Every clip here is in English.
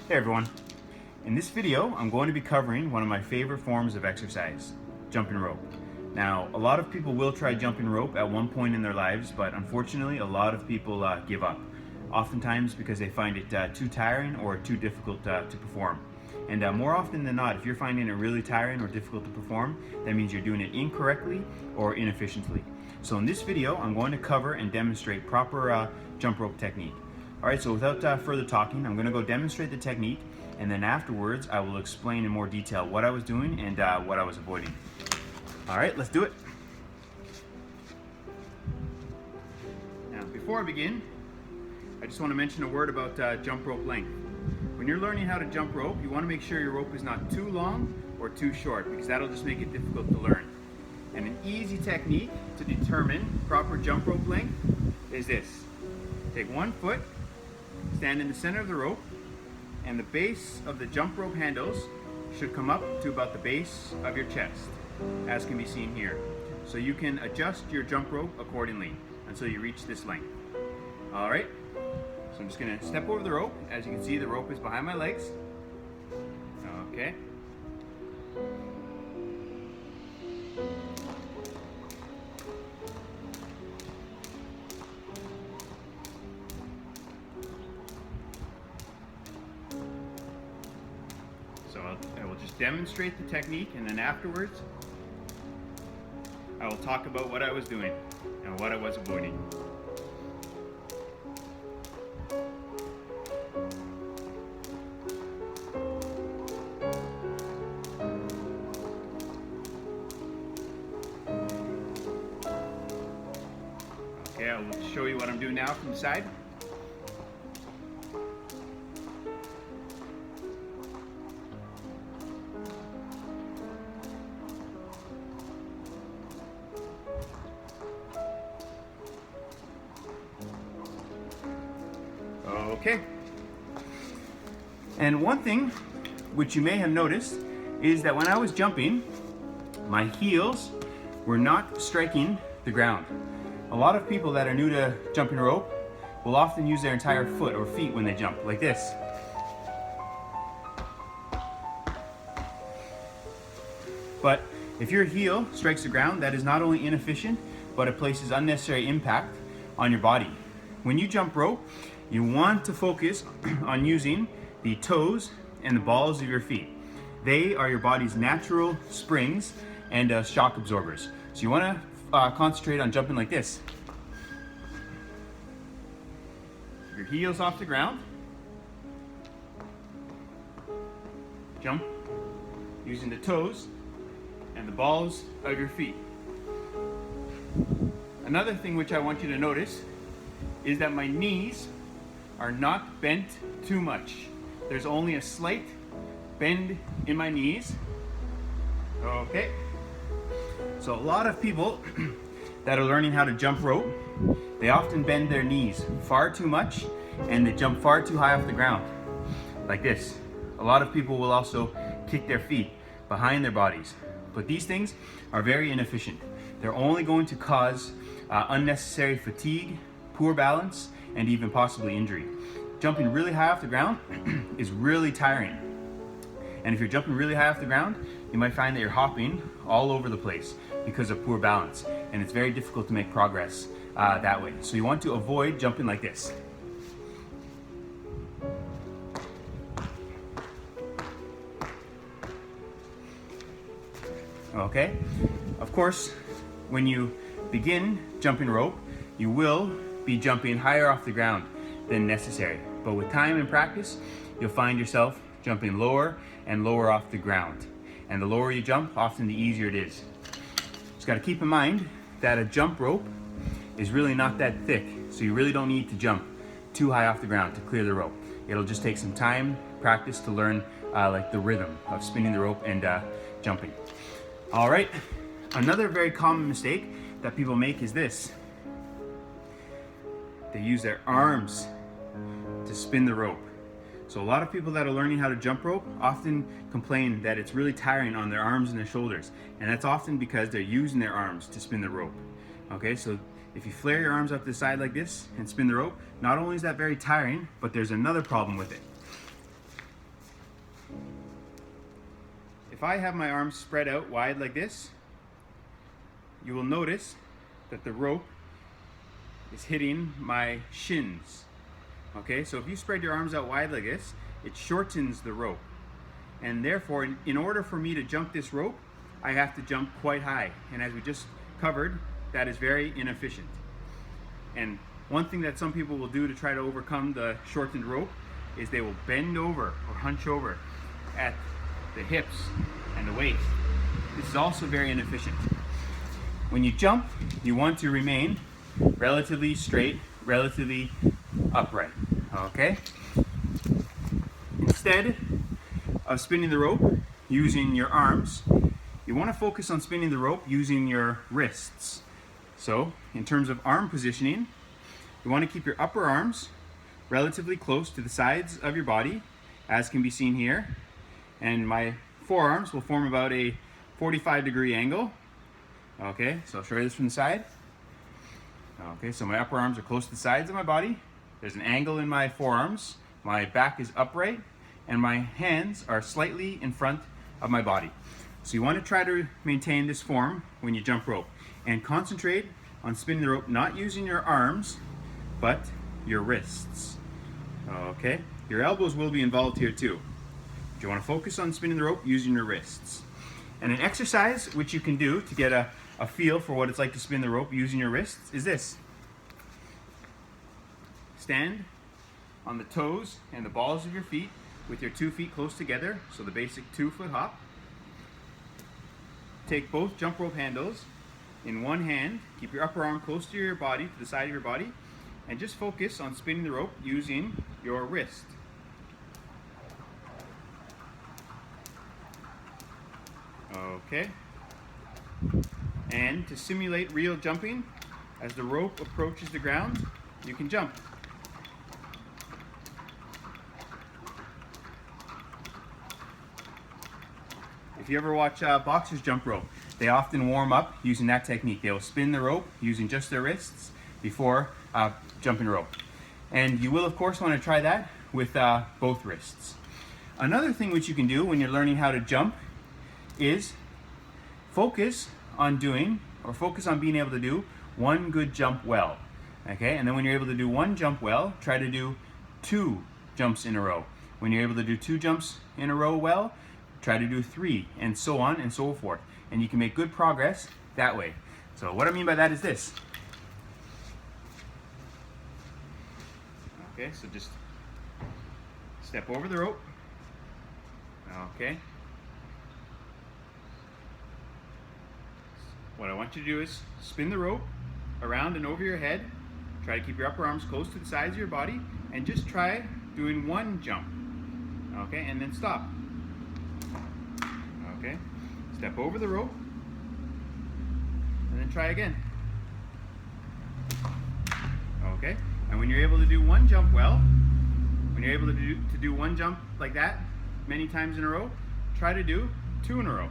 Hey everyone. In this video, I'm going to be covering one of my favorite forms of exercise, jumping rope. Now, a lot of people will try jumping rope at one point in their lives, but unfortunately, a lot of people give up. Oftentimes because they find it too tiring or too difficult to perform. And more often than not, if you're finding it really tiring or difficult to perform, that means you're doing it incorrectly or inefficiently. So in this video, I'm going to cover and demonstrate proper jump rope technique. Alright, so without further talking, I'm going to go demonstrate the technique, and then afterwards I will explain in more detail what I was doing and what I was avoiding. Alright, let's do it. Now, before I begin, I just want to mention a word about jump rope length. When you're learning how to jump rope, you want to make sure your rope is not too long or too short, because that'll just make it difficult to learn. And an easy technique to determine proper jump rope length is this. Take one foot, stand in the center of the rope, and the base of the jump rope handles should come up to about the base of your chest, as can be seen here. So you can adjust your jump rope accordingly until you reach this length. Alright, so I'm just going to step over the rope. As you can see, the rope is behind my legs. Okay. So I will just demonstrate the technique, and then afterwards I will talk about what I was doing and what I was avoiding. Okay, I will show you what I'm doing now from the side. Okay. And one thing which you may have noticed is that when I was jumping, my heels were not striking the ground. A lot of people that are new to jumping rope will often use their entire foot or feet when they jump, like this. But if your heel strikes the ground, that is not only inefficient, but it places unnecessary impact on your body. When you jump rope, you want to focus on using the toes and the balls of your feet. They are your body's natural springs and shock absorbers. So you want to concentrate on jumping like this. Your heels off the ground. Jump using the toes and the balls of your feet. Another thing which I want you to notice is that my knees are not bent too much. There's only a slight bend in my knees. Okay. So a lot of people that are learning how to jump rope, they often bend their knees far too much and they jump far too high off the ground, like this. A lot of people will also kick their feet behind their bodies, but these things are very inefficient. They're only going to cause unnecessary fatigue, poor balance, and even possibly injury. Jumping really high off the ground is really tiring. And if you're jumping really high off the ground, you might find that you're hopping all over the place because of poor balance. And it's very difficult to make progress that way. So you want to avoid jumping like this. Okay? Of course, when you begin jumping rope, you will be jumping higher off the ground than necessary. But with time and practice, you'll find yourself jumping lower and lower off the ground. And the lower you jump, often the easier it is. Just got to keep in mind that a jump rope is really not that thick, so you really don't need to jump too high off the ground to clear the rope. It'll just take some time, practice to learn like the rhythm of spinning the rope and jumping. All right, another very common mistake that people make is this. They use their arms to spin the rope. So a lot of people that are learning how to jump rope often complain that it's really tiring on their arms and their shoulders. And that's often because they're using their arms to spin the rope. Okay, so if you flare your arms up to the side like this and spin the rope, not only is that very tiring, but there's another problem with it. If I have my arms spread out wide like this, you will notice that the rope is hitting my shins. Okay, so if you spread your arms out wide like this, it shortens the rope. And therefore, in order for me to jump this rope, I have to jump quite high. And as we just covered, that is very inefficient. And one thing that some people will do to try to overcome the shortened rope is they will bend over or hunch over at the hips and the waist. This is also very inefficient. When you jump, you want to remain relatively straight, relatively upright, okay? Instead of spinning the rope using your arms, you want to focus on spinning the rope using your wrists. So, in terms of arm positioning, you want to keep your upper arms relatively close to the sides of your body, as can be seen here. And my forearms will form about a 45-degree angle. Okay, so I'll show you this from the side. Okay, so my upper arms are close to the sides of my body. There's an angle in my forearms. My back is upright, and my hands are slightly in front of my body. So you want to try to maintain this form when you jump rope, and concentrate on spinning the rope not using your arms, but your wrists. Okay, your elbows will be involved here too. But you want to focus on spinning the rope using your wrists. And an exercise which you can do to get a feel for what it's like to spin the rope using your wrists is this. Stand on the toes and the balls of your feet with your 2 feet close together, so the basic 2-foot hop. Take both jump rope handles in one hand, keep your upper arm close to your body, to the side of your body, and just focus on spinning the rope using your wrist. Okay. And to simulate real jumping, as the rope approaches the ground, you can jump. If you ever watch boxers jump rope, they often warm up using that technique. They will spin the rope using just their wrists before jumping rope. And you will of course want to try that with both wrists. Another thing which you can do when you're learning how to jump is focus on being able to do one good jump well. Okay, and then when you're able to do one jump well, try to do 2 jumps in a row. When you're able to do 2 jumps in a row well, try to do 3, and so on and so forth. And you can make good progress that way. So what I mean by that is this. Okay, so just step over the rope. Okay. What I want you to do is spin the rope around and over your head. Try to keep your upper arms close to the sides of your body, and just try doing 1 jump. Okay, and then stop. Okay, step over the rope, and then try again. Okay, and when you're able to do 1 jump well, when you're able to do 1 jump like that many times in a row, try to do 2 in a row.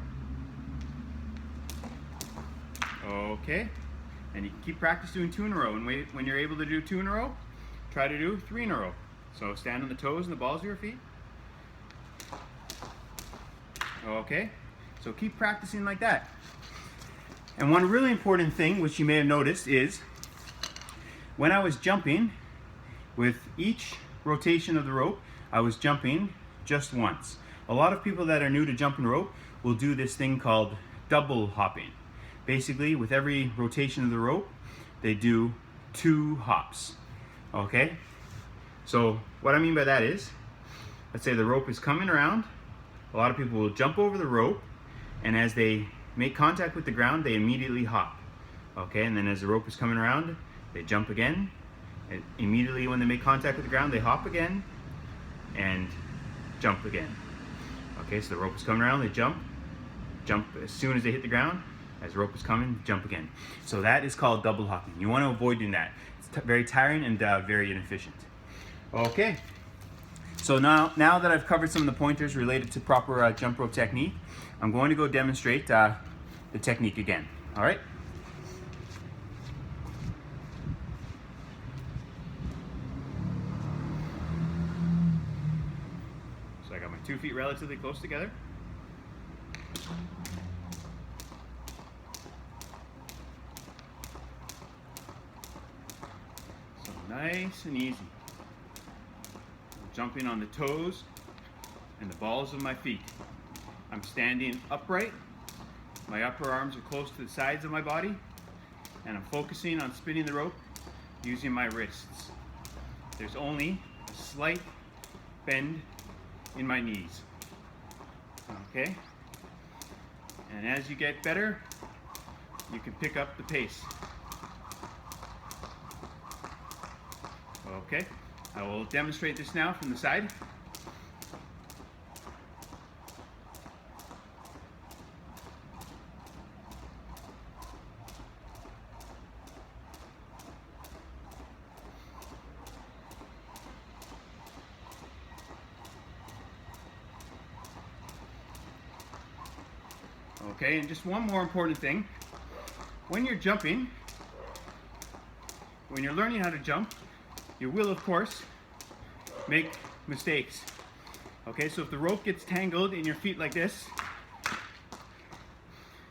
Okay, and you can keep practice doing 2 in a row, and when you're able to do 2 in a row, try to do 3 in a row. So stand on the toes and the balls of your feet. Okay, so keep practicing like that. And one really important thing which you may have noticed is when I was jumping, with each rotation of the rope, I was jumping just once. A lot of people that are new to jumping rope will do this thing called double hopping. Basically, with every rotation of the rope, they do 2 hops. Okay? So what I mean by that is, let's say the rope is coming around. A lot of people will jump over the rope, and as they make contact with the ground, they immediately hop. Okay, and then as the rope is coming around, they jump again. And immediately when they make contact with the ground, they hop again and jump again. Okay, so the rope is coming around, they jump as soon as they hit the ground. As the rope is coming, jump again. So that is called double hopping. You want to avoid doing that. It's very tiring and very inefficient. Okay. So now that I've covered some of the pointers related to proper jump rope technique, I'm going to go demonstrate the technique again. All right? So I got my 2 feet relatively close together. So nice and easy. I'm jumping on the toes and the balls of my feet. I'm standing upright. My upper arms are close to the sides of my body, and I'm focusing on spinning the rope using my wrists. There's only a slight bend in my knees. Okay? And as you get better, you can pick up the pace. Okay? I will demonstrate this now from the side. Okay, and just one more important thing. When you're jumping, when you're learning how to jump, you will, of course, make mistakes. Okay, so if the rope gets tangled in your feet like this,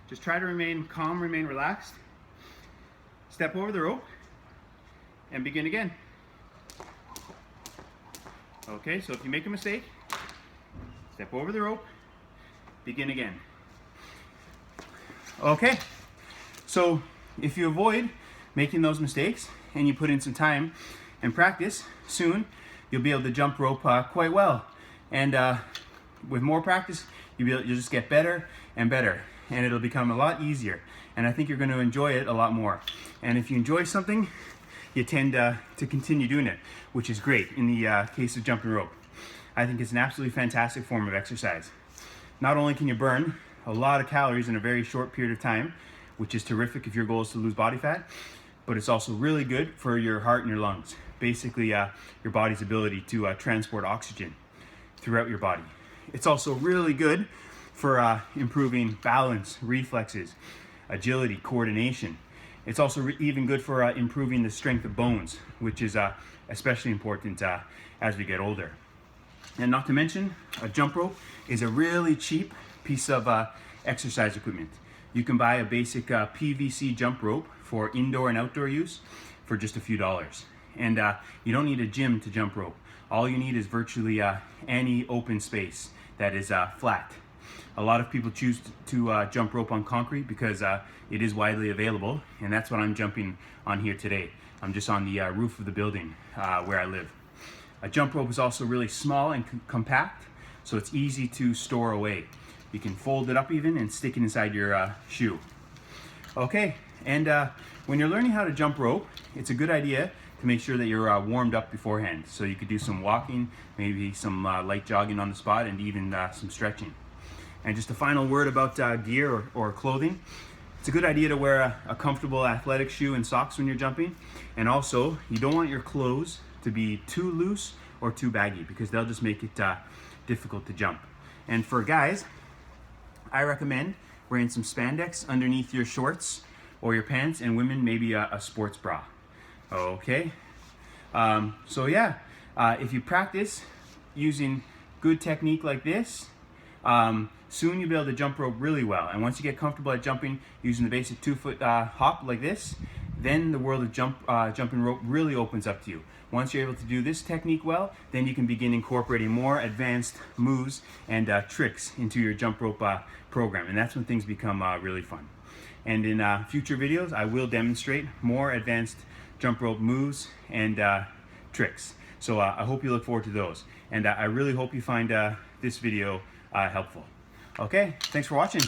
just try to remain calm, remain relaxed. Step over the rope and begin again. Okay, so if you make a mistake, step over the rope, begin again. Okay, so if you avoid making those mistakes and you put in some time and practice, soon you'll be able to jump rope quite well. And with more practice, you'll just get better and better, and it'll become a lot easier. And I think you're going to enjoy it a lot more. And if you enjoy something, you tend to continue doing it, which is great in the case of jumping rope. I think it's an absolutely fantastic form of exercise. Not only can you burn a lot of calories in a very short period of time, which is terrific if your goal is to lose body fat, but it's also really good for your heart and your lungs. Basically, your body's ability to transport oxygen throughout your body. It's also really good for improving balance, reflexes, agility, coordination. It's also even good for improving the strength of bones, which is especially important as we get older. And not to mention, a jump rope is a really cheap piece of exercise equipment. You can buy a basic PVC jump rope for indoor and outdoor use for just a few dollars. And you don't need a gym to jump rope. All you need is virtually any open space that is flat. A lot of people choose to jump rope on concrete because it is widely available, and that's what I'm jumping on here today. I'm just on the roof of the building where I live. A jump rope is also really small and compact, so it's easy to store away. You can fold it up even and stick it inside your shoe. Okay, and when you're learning how to jump rope, it's a good idea to make sure that you're warmed up beforehand. So you could do some walking, maybe some light jogging on the spot, and even some stretching. And just a final word about gear or clothing. It's a good idea to wear a comfortable athletic shoe and socks when you're jumping. And also, you don't want your clothes to be too loose or too baggy because they'll just make it difficult to jump. And for guys, I recommend wearing some spandex underneath your shorts or your pants, and women maybe a sports bra. Okay, so yeah, if you practice using good technique like this, soon you'll be able to jump rope really well. And once you get comfortable at jumping using the basic 2-foot hop like this, then the world of jumping rope really opens up to you. Once you're able to do this technique well, then you can begin incorporating more advanced moves and tricks into your jump rope program, and that's when things become really fun. And in future videos, I will demonstrate more advanced jump rope moves and tricks. So I hope you look forward to those, and I really hope you find this video helpful. Okay, thanks for watching.